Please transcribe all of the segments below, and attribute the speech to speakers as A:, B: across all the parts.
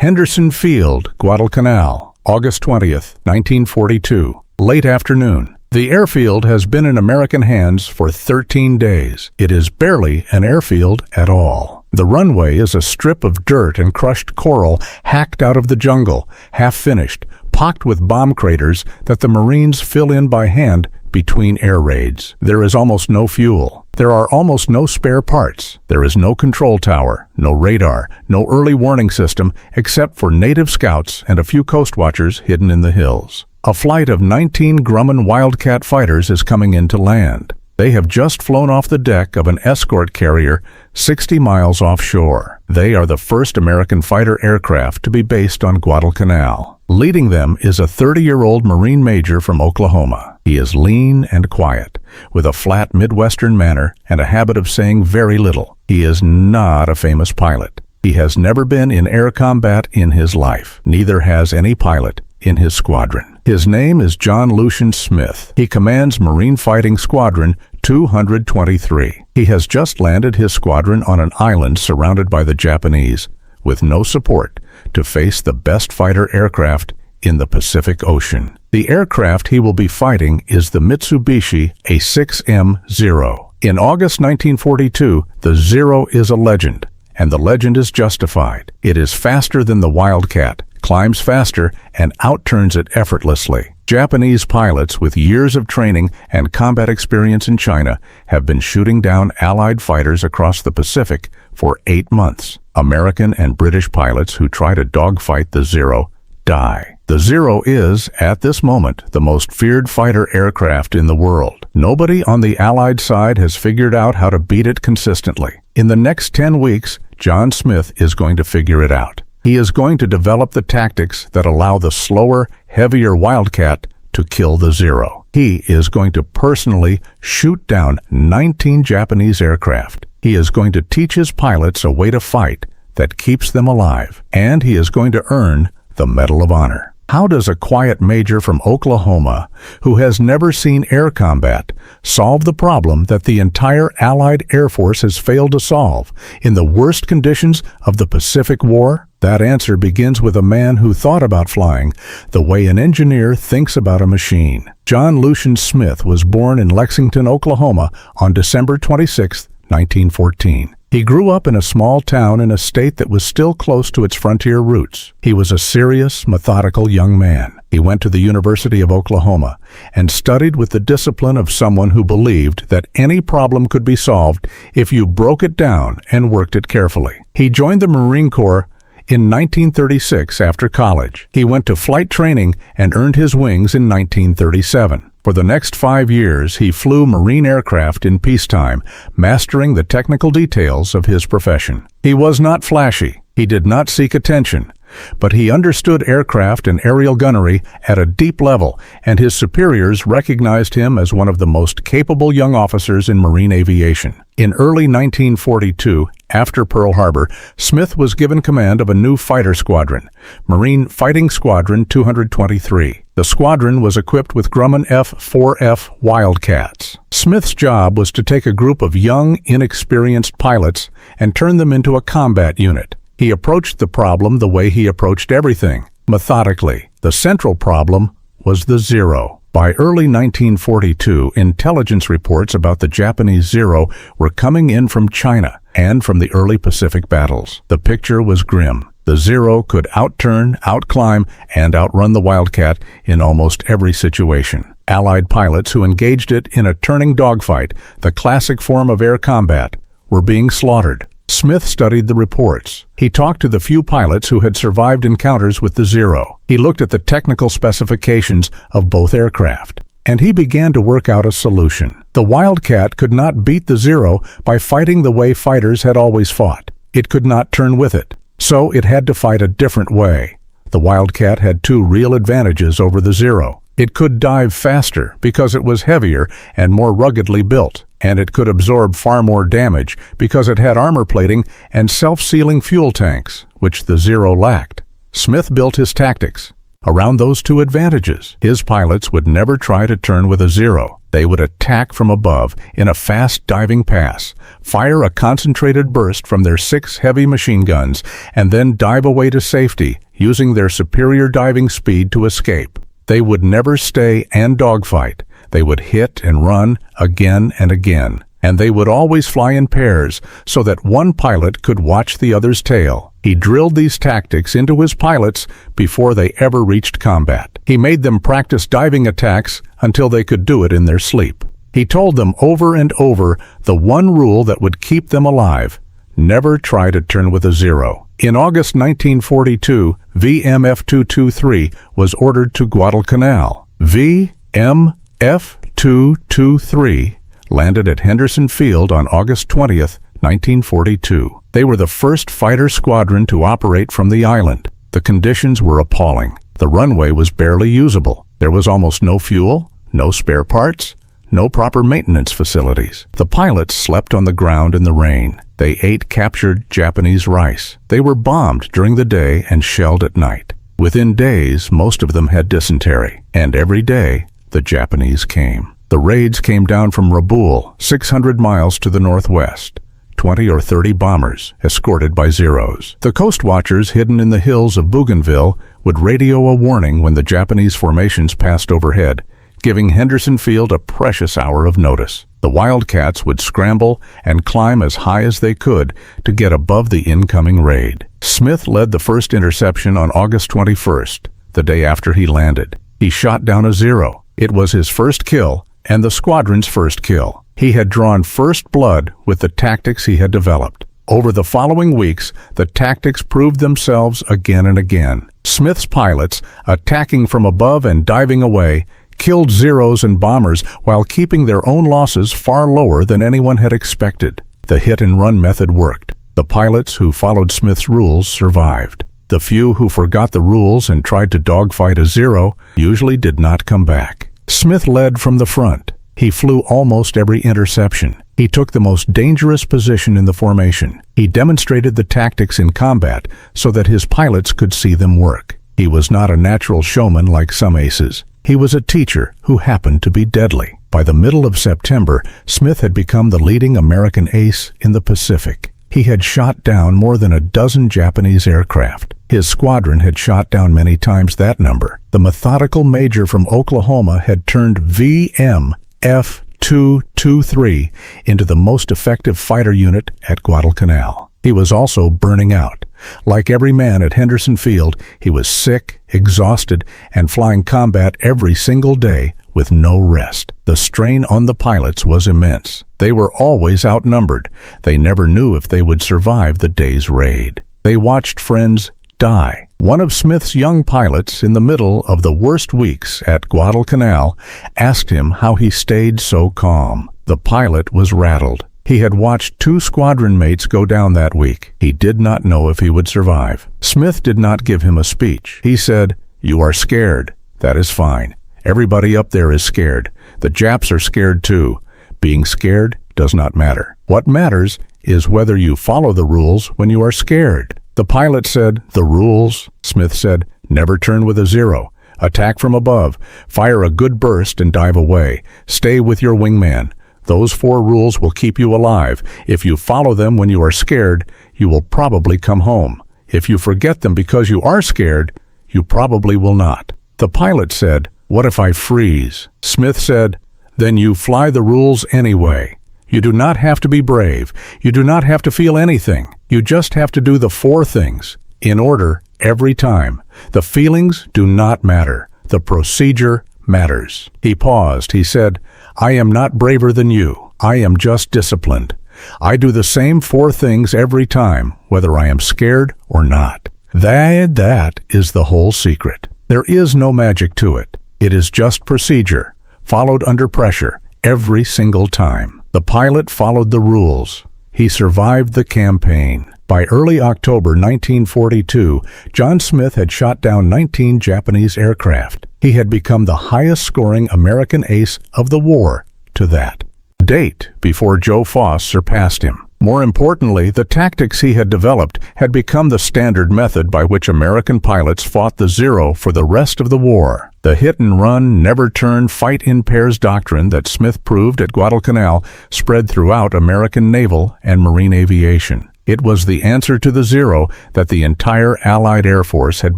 A: Henderson Field, Guadalcanal, August 20th, 1942, late afternoon. The airfield has been in American hands for 13 days. It is barely an airfield at all. The runway is a strip of dirt and crushed coral hacked out of the jungle, half-finished, pocked with bomb craters that the Marines fill in by hand between air raids. There is almost no fuel. There are almost no spare parts. There is no control tower, no radar, no early warning system except for native scouts and a few coast watchers hidden in the hills. A flight of 19 Grumman Wildcat fighters is coming in to land. They have just flown off the deck of an escort carrier 60 miles offshore. They are the first American fighter aircraft to be based on Guadalcanal. Leading them is a 30-year-old Marine major from Oklahoma. He is lean and quiet, with a flat Midwestern manner and a habit of saying very little. He is not a famous pilot. He has never been in air combat in his life. Neither has any pilot in his squadron. His name is John Lucian Smith. He commands Marine Fighting Squadron 223. He has just landed his squadron on an island surrounded by the Japanese, with no support, to face the best fighter aircraft in the Pacific Ocean. The aircraft he will be fighting is the Mitsubishi A6M-0. In August 1942, the Zero is a legend, and the legend is justified. It is faster than the Wildcat, climbs faster, and outturns it effortlessly. Japanese pilots with years of training and combat experience in China have been shooting down Allied fighters across the Pacific for 8 months. American and British pilots who try to dogfight the Zero die. The Zero is, at this moment, the most feared fighter aircraft in the world. Nobody on the Allied side has figured out how to beat it consistently. In the next 10 weeks, John Smith is going to figure it out. He is going to develop the tactics that allow the slower, heavier Wildcat to kill the Zero. He is going to personally shoot down 19 Japanese aircraft. He is going to teach his pilots a way to fight that keeps them alive, and he is going to earn the Medal of Honor. How does a quiet major from Oklahoma, who has never seen air combat, solve the problem that the entire Allied Air Force has failed to solve in the worst conditions of the Pacific War? That answer begins with a man who thought about flying the way an engineer thinks about a machine. John Lucian Smith was born in Lexington, Oklahoma on December 26, 1914. He grew up in a small town in a state that was still close to its frontier roots. He was a serious, methodical young man. He went to the University of Oklahoma and studied with the discipline of someone who believed that any problem could be solved if you broke it down and worked it carefully. He joined the Marine Corps in 1936 after college. He went to flight training and earned his wings in 1937. For the next 5 years, he flew Marine aircraft in peacetime, mastering the technical details of his profession. He was not flashy. He did not seek attention. But he understood aircraft and aerial gunnery at a deep level, and his superiors recognized him as one of the most capable young officers in Marine aviation. In early 1942, after Pearl Harbor, Smith was given command of a new fighter squadron, Marine Fighting Squadron 223. The squadron was equipped with Grumman F-4F Wildcats. Smith's job was to take a group of young, inexperienced pilots and turn them into a combat unit. He approached the problem the way he approached everything, methodically. The central problem was the Zero. By early 1942, intelligence reports about the Japanese Zero were coming in from China and from the early Pacific battles. The picture was grim. The Zero could outturn, outclimb, and outrun the Wildcat in almost every situation. Allied pilots who engaged it in a turning dogfight, the classic form of air combat, were being slaughtered. Smith studied the reports. He talked to the few pilots who had survived encounters with the Zero. He looked at the technical specifications of both aircraft, and he began to work out a solution. The Wildcat could not beat the Zero by fighting the way fighters had always fought. It could not turn with it, so it had to fight a different way. The Wildcat had two real advantages over the Zero. It could dive faster because it was heavier and more ruggedly built, and it could absorb far more damage because it had armor plating and self-sealing fuel tanks, which the Zero lacked. Smith built his tactics. Around those two advantages, his pilots would never try to turn with a zero. They would attack from above in a fast diving pass, fire a concentrated burst from their 6 heavy machine guns, and then dive away to safety, using their superior diving speed to escape. They would never stay and dogfight. They would hit and run again and again. And they would always fly in pairs so that one pilot could watch the other's tail. He drilled these tactics into his pilots before they ever reached combat. He made them practice diving attacks until they could do it in their sleep. He told them over and over the one rule that would keep them alive: never try to turn with a zero. In August 1942, VMF-223 was ordered to Guadalcanal. VMF-223 landed at Henderson Field on August 20th, 1942. They were the first fighter squadron to operate from the island. The conditions were appalling. The runway was barely usable. There was almost no fuel, no spare parts, no proper maintenance facilities. The pilots slept on the ground in the rain. They ate captured Japanese rice. They were bombed during the day and shelled at night. Within days, most of them had dysentery, and every day the Japanese came. The raids came down from Rabaul, 600 miles to the northwest. 20 or 30 bombers, escorted by Zeros. The coast watchers hidden in the hills of Bougainville would radio a warning when the Japanese formations passed overhead, giving Henderson Field a precious hour of notice. The Wildcats would scramble and climb as high as they could to get above the incoming raid. Smith led the first interception on August 21st, the day after he landed. He shot down a Zero. It was his first kill, and the squadron's first kill. He had drawn first blood with the tactics he had developed. Over the following weeks, the tactics proved themselves again and again. Smith's pilots, attacking from above and diving away, killed Zeros and bombers while keeping their own losses far lower than anyone had expected. The hit-and-run method worked. The pilots who followed Smith's rules survived. The few who forgot the rules and tried to dogfight a Zero usually did not come back. Smith led from the front. He flew almost every interception. He took the most dangerous position in the formation. He demonstrated the tactics in combat so that his pilots could see them work. He was not a natural showman like some aces. He was a teacher who happened to be deadly. By the middle of September, Smith had become the leading American ace in the Pacific. He had shot down more than a dozen Japanese aircraft. His squadron had shot down many times that number. The methodical major from Oklahoma had turned VMF-223 into the most effective fighter unit at Guadalcanal. He was also burning out. Like every man at Henderson Field, he was sick, exhausted, and flying combat every single day with no rest. The strain on the pilots was immense. They were always outnumbered. They never knew if they would survive the day's raid. They watched friends die. One of Smith's young pilots, in the middle of the worst weeks at Guadalcanal, asked him how he stayed so calm. The pilot was rattled. He had watched 2 squadron mates go down that week. He did not know if he would survive. Smith did not give him a speech. He said, "You are scared. That is fine. Everybody up there is scared. The Japs are scared too. Being scared does not matter. What matters is whether you follow the rules when you are scared." The pilot said, "The rules?" Smith said, "Never turn with a Zero. Attack from above. Fire a good burst and dive away. Stay with your wingman. Those 4 rules will keep you alive. If you follow them when you are scared, you will probably come home. If you forget them because you are scared, you probably will not." The pilot said, "What if I freeze?" Smith said, "Then you fly the rules anyway. You do not have to be brave. You do not have to feel anything. You just have to do the 4 things, in order, every time. The feelings do not matter. The procedure matters." He paused. He said, "I am not braver than you. I am just disciplined. I do the same 4 things every time, whether I am scared or not." That is the whole secret. There is no magic to it. It is just procedure, followed under pressure, every single time. The pilot followed the rules. He survived the campaign. By early October 1942, John Smith had shot down 19 Japanese aircraft. He had become the highest-scoring American ace of the war to that date before Joe Foss surpassed him. More importantly, the tactics he had developed had become the standard method by which American pilots fought the Zero for the rest of the war. The hit-and-run, never-turn, fight-in-pairs doctrine that Smith proved at Guadalcanal spread throughout American naval and marine aviation. It was the answer to the Zero that the entire Allied Air Force had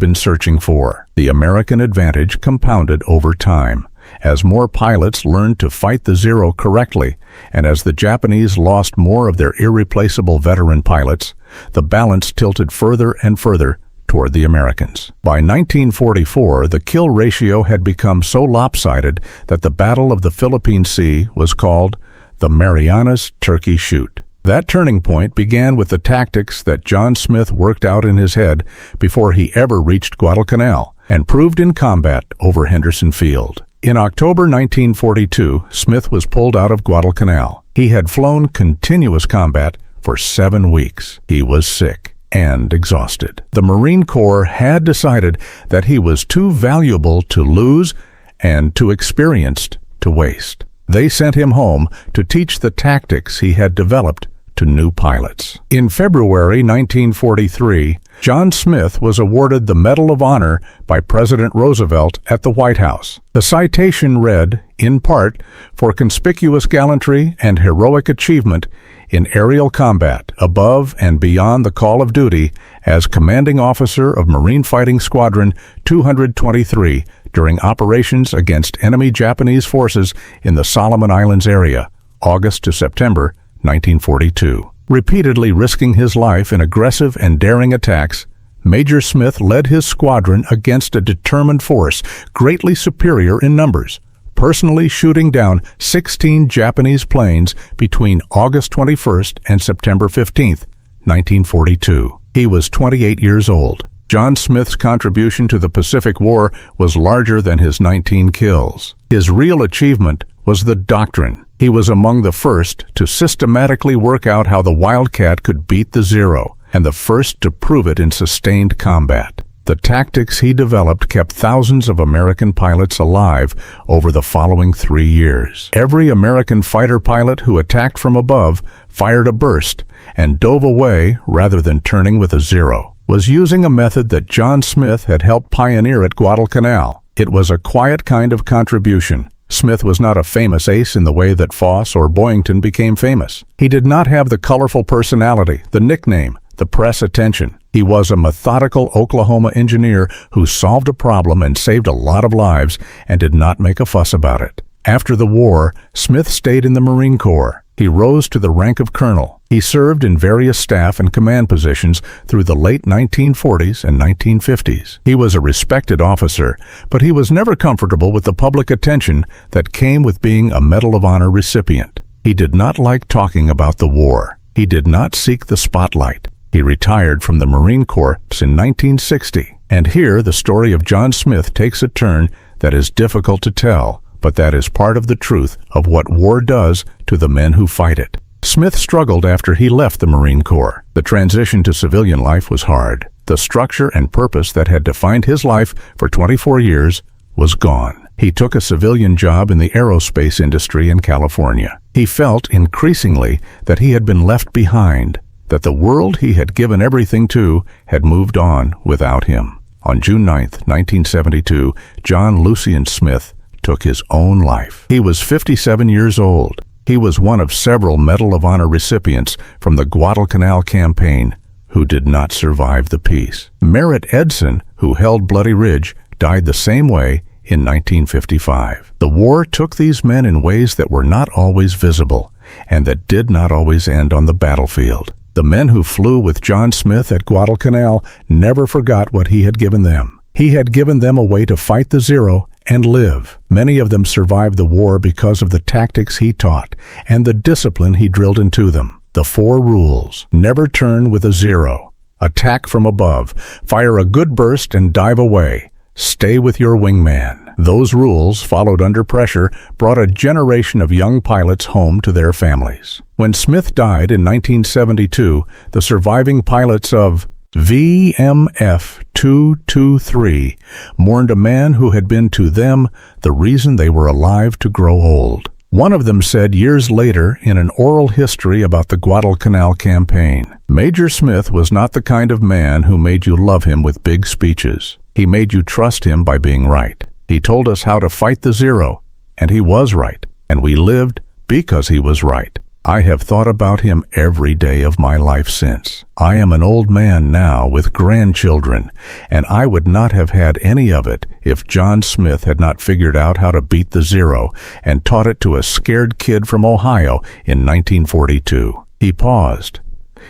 A: been searching for. The American advantage compounded over time. As more pilots learned to fight the Zero correctly, and as the Japanese lost more of their irreplaceable veteran pilots, the balance tilted further and further toward the Americans. By 1944, the kill ratio had become so lopsided that the Battle of the Philippine Sea was called the Marianas Turkey Shoot. That turning point began with the tactics that John Smith worked out in his head before he ever reached Guadalcanal and proved in combat over Henderson Field. In October 1942, Smith was pulled out of Guadalcanal. He had flown continuous combat for 7 weeks. He was sick and exhausted. The Marine Corps had decided that he was too valuable to lose and too experienced to waste. They sent him home to teach the tactics he had developed to new pilots. In February 1943, John Smith was awarded the Medal of Honor by President Roosevelt at the White House. The citation read, in part, for conspicuous gallantry and heroic achievement in aerial combat above and beyond the call of duty as commanding officer of Marine Fighting Squadron 223 during operations against enemy Japanese forces in the Solomon Islands area, August to September 1942. Repeatedly risking his life in aggressive and daring attacks, Major Smith led his squadron against a determined force greatly superior in numbers, personally shooting down 16 Japanese planes between August 21st and September 15th, 1942. He was 28 years old. John Smith's contribution to the Pacific War was larger than his 19 kills. His real achievement was the doctrine. He was among the first to systematically work out how the Wildcat could beat the Zero, and the first to prove it in sustained combat. The tactics he developed kept thousands of American pilots alive over the following 3 years. Every American fighter pilot who attacked from above fired a burst and dove away rather than turning with a Zero. Was using a method that John Smith had helped pioneer at Guadalcanal. It was a quiet kind of contribution. Smith was not a famous ace in the way that Foss or Boyington became famous. He did not have the colorful personality, the nickname, the press attention. He was a methodical Oklahoma engineer who solved a problem and saved a lot of lives and did not make a fuss about it. After the war, Smith stayed in the Marine Corps. He rose to the rank of colonel. He served in various staff and command positions through the late 1940s and 1950s. He was a respected officer, but he was never comfortable with the public attention that came with being a Medal of Honor recipient. He did not like talking about the war. He did not seek the spotlight. He retired from the Marine Corps in 1960. And here the story of John Smith takes a turn that is difficult to tell, but that is part of the truth of what war does to the men who fight it. Smith struggled after he left the Marine Corps. The transition to civilian life was hard. The structure and purpose that had defined his life for 24 years was gone. He took a civilian job in the aerospace industry in California. He felt increasingly that he had been left behind, that the world he had given everything to had moved on without him. On June 9, 1972, John Lucien Smith took his own life. He was 57 years old. He was one of several Medal of Honor recipients from the Guadalcanal campaign who did not survive the peace. Merritt Edson, who held Bloody Ridge, died the same way in 1955. The war took these men in ways that were not always visible and that did not always end on the battlefield. The men who flew with John Smith at Guadalcanal never forgot what he had given them. He had given them a way to fight the Zero and live. Many of them survived the war because of the tactics he taught and the discipline he drilled into them. The 4 rules: never turn with a Zero, attack from above, fire a good burst and dive away, stay with your wingman. Those rules, followed under pressure, brought a generation of young pilots home to their families. When Smith died in 1972, the surviving pilots of VMF 223 mourned a man who had been to them the reason they were alive to grow old. One of them said years later in an oral history about the Guadalcanal campaign, "Major Smith was not the kind of man who made you love him with big speeches. He made you trust him by being right. He told us how to fight the zero, and he was right, and we lived because he was right. I have thought about him every day of my life since. I am an old man now with grandchildren, and I would not have had any of it if John Smith had not figured out how to beat the zero and taught it to a scared kid from Ohio in 1942. He paused.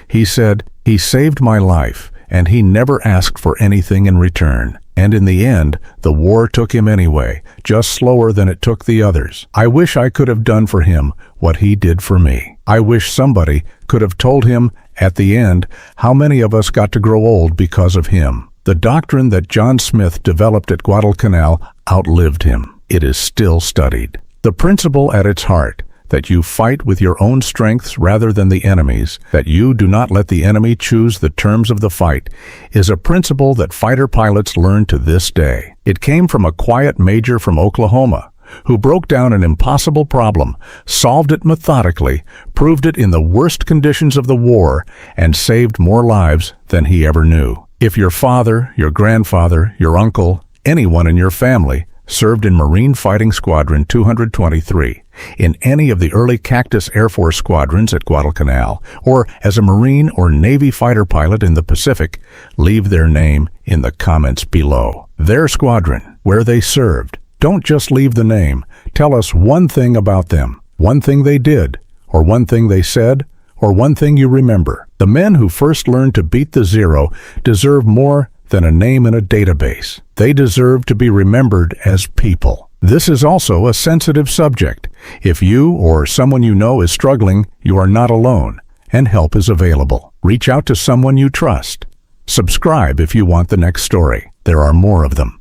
A: He said, "He saved my life, and he never asked for anything in return. And in the end, the war took him anyway, just slower than it took the others. I wish I could have done for him what he did for me. I wish somebody could have told him at the end how many of us got to grow old because of him." The doctrine that John Smith developed at Guadalcanal outlived him. It is still studied. The principle at its heart, that you fight with your own strengths rather than the enemy's, that you do not let the enemy choose the terms of the fight, is a principle that fighter pilots learn to this day. It came from a quiet major from Oklahoma who broke down an impossible problem, solved it methodically, proved it in the worst conditions of the war, and saved more lives than he ever knew. If your father, your grandfather, your uncle, anyone in your family served in Marine Fighting Squadron 223, in any of the early Cactus Air Force squadrons at Guadalcanal, or as a Marine or Navy fighter pilot in the Pacific, leave their name in the comments below. Their squadron, where they served. Don't just leave the name. Tell us one thing about them, one thing they did, or one thing they said, or one thing you remember. The men who first learned to beat the zero deserve more than a name in a database. They deserve to be remembered as people. This is also a sensitive subject. If you or someone you know is struggling, you are not alone, and help is available. Reach out to someone you trust. Subscribe if you want the next story. There are more of them.